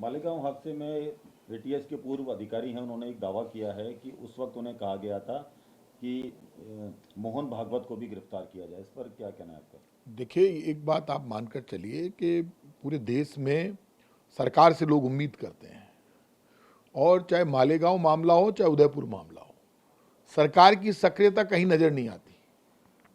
मालेगांव हादसे में एटीएस के पूर्व अधिकारी हैं, उन्होंने एक दावा किया है कि उस वक्त उन्हें कहा गया था कि मोहन भागवत को भी गिरफ्तार किया जाए। इस पर क्या कहना है आपका? देखिए, एक बात आप मानकर चलिए कि पूरे देश में सरकार से लोग उम्मीद करते हैं, और चाहे मालेगांव मामला हो चाहे उदयपुर मामला हो, सरकार की सक्रियता कहीं नजर नहीं आती।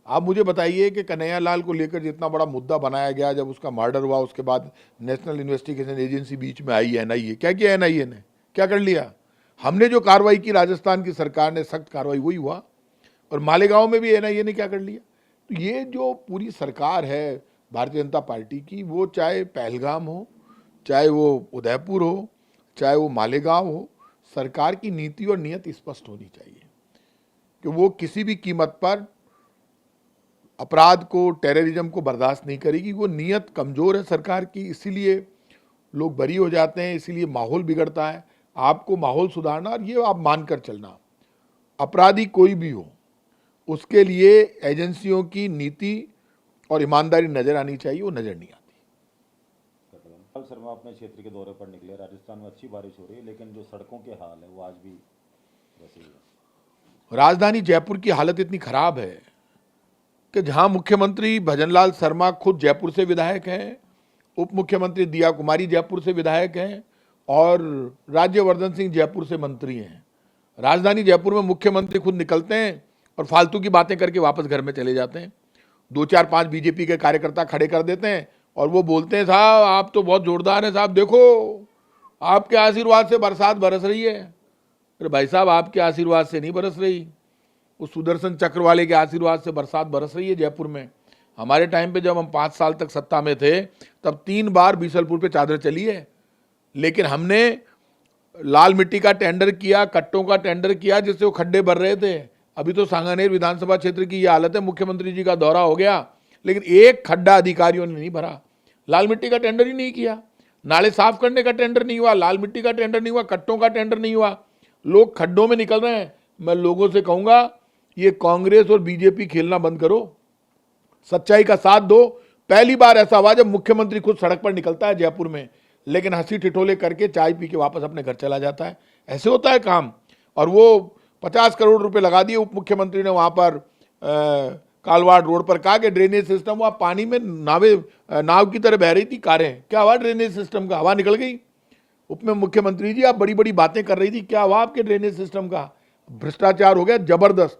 आप मुझे बताइए कि कन्हैयालाल को लेकर जितना बड़ा मुद्दा बनाया गया, जब उसका मर्डर हुआ उसके बाद नेशनल इन्वेस्टिगेशन एजेंसी बीच में आई, एनआईए, क्या किया एनआईए ने? क्या कर लिया? हमने जो कार्रवाई की राजस्थान की सरकार ने, सख्त कार्रवाई, वही हुआ। और मालेगांव में भी एनआईए ने क्या कर लिया? तो ये जो पूरी सरकार है भारतीय जनता पार्टी की, वो चाहे पहलगाम हो, चाहे वो उदयपुर हो, चाहे वो मालेगांव हो, सरकार की नीति और नीयत स्पष्ट होनी चाहिए कि वो किसी भी कीमत पर अपराध को, टेररिज्म को बर्दाश्त नहीं करेगी। वो नीयत कमजोर है सरकार की, इसीलिए लोग बरी हो जाते हैं, इसीलिए माहौल बिगड़ता है। आपको माहौल सुधारना, और ये आप मानकर चलना, अपराधी कोई भी हो उसके लिए एजेंसियों की नीति और ईमानदारी नजर आनी चाहिए, वो नजर नहीं आती। कल शर्मा अपने क्षेत्र के दौरे पर निकले। राजस्थान में अच्छी बारिश हो रही है, लेकिन जो सड़कों के हाल है वो आज भी वैसे ही है। राजधानी जयपुर की हालत इतनी खराब है कि जहां मुख्यमंत्री भजनलाल शर्मा खुद जयपुर से विधायक हैं, उप मुख्यमंत्री दिया कुमारी जयपुर से विधायक हैं, और राज्यवर्धन सिंह जयपुर से मंत्री हैं, राजधानी जयपुर में मुख्यमंत्री खुद निकलते हैं और फालतू की बातें करके वापस घर में चले जाते हैं। 2-4-5 बीजेपी के कार्यकर्ता खड़े कर देते हैं और वो बोलते हैं, साहब आप तो बहुत जोरदार हैं, साहब देखो आपके आशीर्वाद से बरसात बरस रही है। अरे भाई साहब, आपके आशीर्वाद से नहीं बरस रही, उस सुदर्शन चक्र वाले के आशीर्वाद से बरसात बरस रही है जयपुर में। हमारे टाइम पे जब हम 5 साल तक सत्ता में थे, तब 3 बार बीसलपुर पे चादर चली है, लेकिन हमने लाल मिट्टी का टेंडर किया, कट्टों का टेंडर किया, जिससे वो खड्डे भर रहे थे। अभी तो सांगानेर विधानसभा क्षेत्र की ये हालत है, मुख्यमंत्री जी का दौरा हो गया लेकिन एक खड्डा अधिकारियों ने नहीं भरा। लाल मिट्टी का टेंडर ही नहीं किया, नाले साफ करने का टेंडर नहीं हुआ, लाल मिट्टी का टेंडर नहीं हुआ, कट्टों का टेंडर नहीं हुआ, लोग खड्डों में निकल रहे हैं। मैं लोगों से कहूंगा, ये कांग्रेस और बीजेपी खेलना बंद करो, सच्चाई का साथ दो। पहली बार ऐसा हुआ जब मुख्यमंत्री खुद सड़क पर निकलता है जयपुर में, लेकिन हंसी ठिठोले करके चाय पी के वापस अपने घर चला जाता है। ऐसे होता है काम। और वो 50 करोड़ रुपए लगा दिए उप मुख्यमंत्री ने वहां पर कालवाड़ रोड पर, कहा कि ड्रेनेज सिस्टम, वहां पानी में नाव की तरह बह रही थी कारें। क्या हुआ ड्रेनेज सिस्टम का? हवा निकल गई। उप मुख्यमंत्री जी, आप बड़ी बड़ी बातें कर रही थी, क्या हुआ आपके ड्रेनेज सिस्टम का? भ्रष्टाचार हो गया जबरदस्त।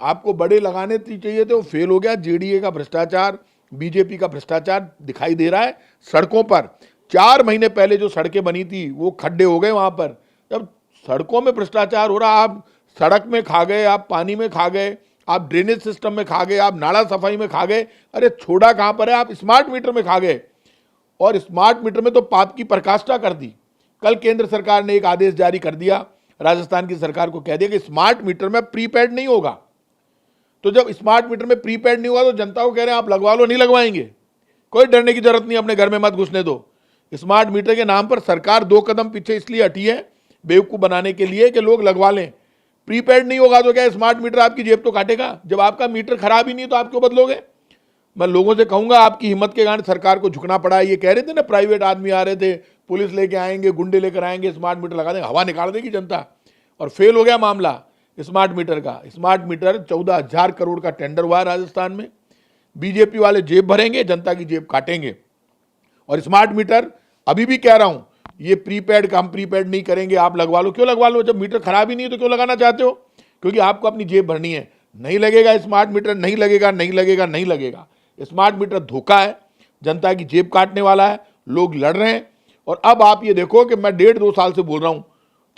आपको बड़े लगाने चाहिए थे, वो फेल हो गया। जेडीए का भ्रष्टाचार, बीजेपी का भ्रष्टाचार दिखाई दे रहा है सड़कों पर। 4 महीने पहले जो सड़कें बनी थी वो खड्डे हो गए वहां पर। जब सड़कों में भ्रष्टाचार हो रहा, आप सड़क में खा गए, आप पानी में खा गए, आप ड्रेनेज सिस्टम में खा गए, आप नाला सफाई में खा गए। अरे छोड़ा कहां पर है, आप स्मार्ट मीटर में खा गए, और स्मार्ट मीटर में तो पाप की पराकाष्ठा कर दी। कल केंद्र सरकार ने एक आदेश जारी कर दिया, राजस्थान की सरकार को कह दिया कि स्मार्ट मीटर में प्रीपेड नहीं होगा। तो जब स्मार्ट मीटर में प्रीपेड नहीं हुआ तो जनता को कह रहे हैं आप लगवा लो, नहीं लगवाएंगे, कोई डरने की जरूरत नहीं, अपने घर में मत घुसने दो। स्मार्ट मीटर के नाम पर सरकार 2 कदम पीछे इसलिए हटी है, बेवकूफ बनाने के लिए कि लोग लगवा लें। प्रीपेड नहीं होगा तो क्या स्मार्ट मीटर आपकी जेब तो काटेगा? जब आपका मीटर खराब ही नहीं तो आप क्यों बदलोगे? मैं लोगों से कहूंगा, आपकी हिम्मत के कारण सरकार को झुकना पड़ा है। ये कह रहे थे ना, प्राइवेट आदमी आ रहे थे, पुलिस लेके आएंगे, गुंडे लेकर आएंगे, स्मार्ट मीटर लगा देंगे, हवा निकाल देगी जनता। और फेल हो गया मामला स्मार्ट मीटर का। स्मार्ट मीटर 14,000 करोड़ का टेंडर हुआ है राजस्थान में। बीजेपी वाले जेब भरेंगे, जनता की जेब काटेंगे। और स्मार्ट मीटर, अभी भी कह रहा हूं, ये प्रीपेड का हम प्रीपेड नहीं करेंगे, आप लगवा लो। क्यों लगवा लो? जब मीटर खराब ही नहीं है तो क्यों लगाना चाहते हो? क्योंकि आपको अपनी जेब भरनी है। नहीं लगेगा स्मार्ट मीटर, नहीं लगेगा, नहीं लगेगा, नहीं लगेगा। स्मार्ट मीटर धोखा है, जनता की जेब काटने वाला है, लोग लड़ रहे हैं। और अब आप ये देखो कि मैं 1.5-2 साल से बोल रहा हूं,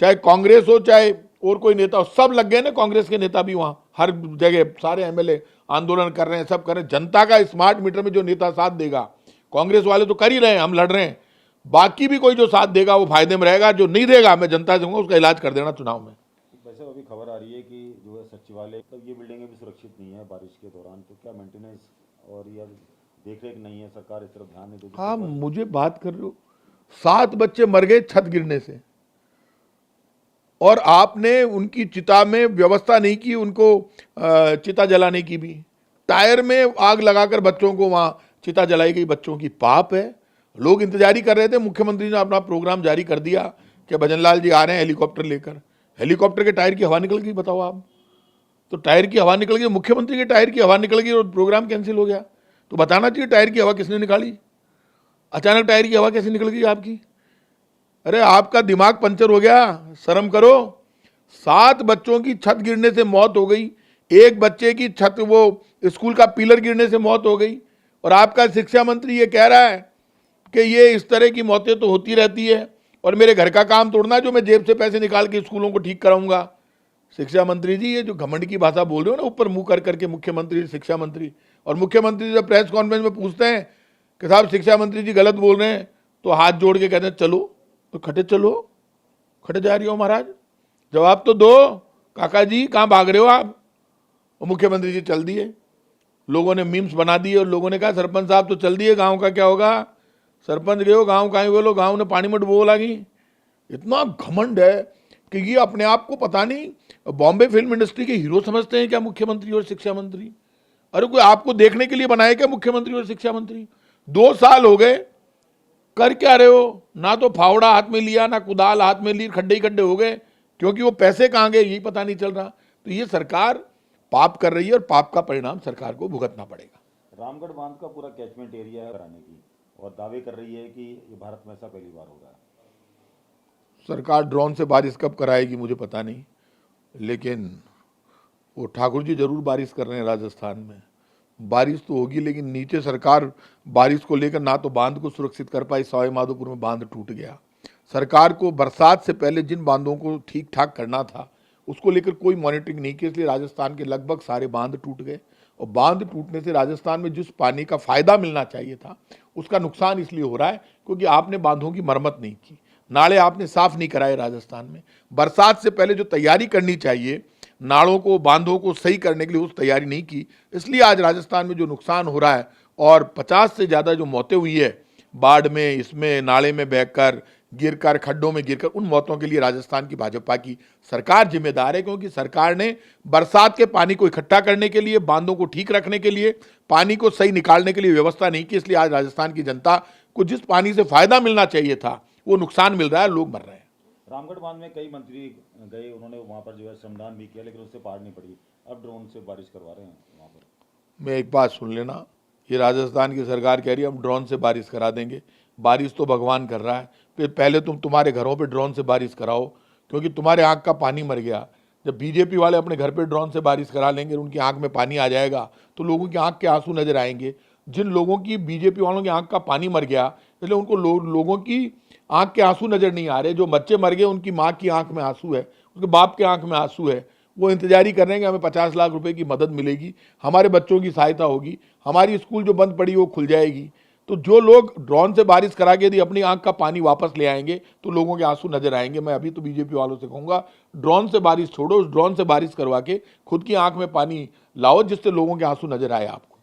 चाहे कांग्रेस हो चाहे और कोई नेता हो, सब लग गए ना, कांग्रेस के नेता भी वहां हर जगह, सारे एमएलए आंदोलन कर रहे हैं, सब कर रहे हैं। जनता का स्मार्ट मीटर में जो नेता साथ देगा, कांग्रेस वाले तो कर ही रहे हैं, हम लड़ रहे हैं, बाकी भी कोई जो साथ देगा वो फायदे में रहेगा, जो नहीं देगा मैं जनता से कहूंगा उसका इलाज कर देना चुनाव में। वैसे अभी खबर आ रही है कि जो है सचिवालय, तब ये बिल्डिंगें भी सुरक्षित नहीं है बारिश के दौरान, तो क्या मेंटेनेंस और या देख रेख नहीं है, सरकार इस तरफ ध्यान नहीं देती? हाँ, मुझे बात कर रहे हो, 7 बच्चे मर गए छत गिरने से, और आपने उनकी चिता में व्यवस्था नहीं की, उनको चिता जलाने की भी। टायर में आग लगाकर बच्चों को वहां चिता जलाई गई, बच्चों की। पाप है। लोग इंतजारी कर रहे थे, मुख्यमंत्री ने अपना प्रोग्राम जारी कर दिया कि भजनलाल जी आ रहे हैं हेलीकॉप्टर लेकर। हेलीकॉप्टर के टायर की हवा निकल गई, बताओ आप। तो टायर की हवा निकल गई, मुख्यमंत्री के टायर की हवा निकल गई और प्रोग्राम कैंसिल हो गया। तो बताना चाहिए टायर की हवा किसने निकाली, अचानक टायर की हवा कैसे निकल गई आपकी। अरे आपका दिमाग पंचर हो गया, शर्म करो। 7 बच्चों की छत गिरने से मौत हो गई, एक बच्चे की छत वो स्कूल का पिलर गिरने से मौत हो गई, और आपका शिक्षा मंत्री ये कह रहा है कि ये इस तरह की मौतें तो होती रहती है और मेरे घर का काम तोड़ना जो मैं जेब से पैसे निकाल के स्कूलों को ठीक कराऊंगा। शिक्षा मंत्री जी, ये जो घमंड की भाषा बोल रहे हो ना, ऊपर मुंह कर करके मुख्यमंत्री शिक्षा मंत्री, और मुख्यमंत्री जब प्रेस कॉन्फ्रेंस में पूछते हैं कि साहब शिक्षा मंत्री जी गलत बोल रहे हैं, तो हाथ जोड़ के कहते हैं चलो, तो खटे चलो, खटे जा रही हो महाराज, जवाब तो दो, काका जी कहाँ भाग रहे हो आप। और मुख्यमंत्री जी चल दिए, लोगों ने मीम्स बना दिए और लोगों ने कहा सरपंच साहब तो चल दिए, गांव का क्या होगा, सरपंच गए हो गांव कहीं बोलो, गांव ने पानी मत बोला गई। इतना घमंड है कि ये अपने आप को पता नहीं बॉम्बे फिल्म इंडस्ट्री के हीरो समझते हैं क्या मुख्यमंत्री और शिक्षा मंत्री। अरे कोई आपको देखने के लिए बनाए क्या मुख्यमंत्री और शिक्षा मंत्री। 2 साल हो गए, कर क्या रहे हो, ना तो फावड़ा हाथ में लिया ना कुदाल हाथ में ली, खड्डे ही खड्डे हो गए, क्योंकि वो पैसे कहाँ गए यही पता नहीं चल रहा। तो ये सरकार पाप कर रही है और पाप का परिणाम सरकार को भुगतना पड़ेगा। रामगढ़ बांध का पूरा कैचमेंट एरिया है कराने की, और दावे कर रही है कि ये भारत में ऐसा पहली बार होगा। सरकार ड्रोन से बारिश कब कराएगी मुझे पता नहीं, लेकिन वो ठाकुर जी जरूर बारिश कर रहे हैं राजस्थान में। बारिश तो होगी, लेकिन नीचे सरकार बारिश को लेकर ना तो बांध को सुरक्षित कर पाई, सवाई माधोपुर में बांध टूट गया। सरकार को बरसात से पहले जिन बांधों को ठीक ठाक करना था उसको लेकर कोई मॉनिटरिंग नहीं की, इसलिए राजस्थान के लगभग सारे बांध टूट गए। और बांध टूटने से राजस्थान में जिस पानी का फायदा मिलना चाहिए था उसका नुकसान इसलिए हो रहा है क्योंकि आपने बांधों की मरम्मत नहीं की, नाले आपने साफ नहीं कराए। राजस्थान में बरसात से पहले जो तैयारी करनी चाहिए नालों को बांधों को सही करने के लिए, उस तैयारी नहीं की, इसलिए आज राजस्थान में जो नुकसान हो रहा है और 50 से ज़्यादा जो मौतें हुई है बाढ़ में, इसमें नाले में बहकर गिरकर खड्डों में गिरकर, उन मौतों के लिए राजस्थान की भाजपा की सरकार जिम्मेदार है, क्योंकि सरकार ने बरसात के पानी को इकट्ठा करने के लिए, बांधों को ठीक रखने के लिए, पानी को सही निकालने के लिए व्यवस्था नहीं की। इसलिए आज राजस्थान की जनता को जिस पानी से फायदा मिलना चाहिए था वो नुकसान मिल रहा है, लोग मर रहे हैं। रामगढ़ बांध में कई मंत्री गए, उन्होंने वहाँ पर जो है श्रमदान भी किया, लेकिन उससे पार नहीं पड़ी। अब ड्रोन से बारिश करवा रहे हैं वहाँ पर। मैं एक बात सुन लेना, ये राजस्थान की सरकार कह रही है हम ड्रोन से बारिश करा देंगे। बारिश तो भगवान कर रहा है, फिर पहले तुम तुम्हारे घरों पे ड्रोन से बारिश कराओ, क्योंकि तुम्हारे आँख का पानी मर गया। जब बीजेपी वाले अपने घर पे ड्रोन से बारिश करा लेंगे, उनकी आँख में पानी आ जाएगा तो लोगों की आँख के आंसू नजर आएंगे। जिन लोगों की, बीजेपी वालों की आँख का पानी मर गया, इसलिए उनको लोगों की आँख के आंसू नजर नहीं आ रहे। जो बच्चे मर गए उनकी माँ की आँख में आंसू है, उसके बाप के आँख में आंसू है, वो इंतजारी कर रहे हैं कि हमें 50 लाख रुपए की मदद मिलेगी, हमारे बच्चों की सहायता होगी, हमारी स्कूल जो बंद पड़ी वो खुल जाएगी। तो जो लोग ड्रोन से बारिश करा के यदि अपनी आंख का पानी वापस ले आएंगे तो लोगों के आंसू नजर आएंगे। मैं अभी तो बीजेपी वालों से कहूंगा ड्रोन से बारिश छोड़ो, उस ड्रोन से बारिश करवा के खुद की आंख में पानी लाओ जिससे लोगों के आंसू नजर आए आपको।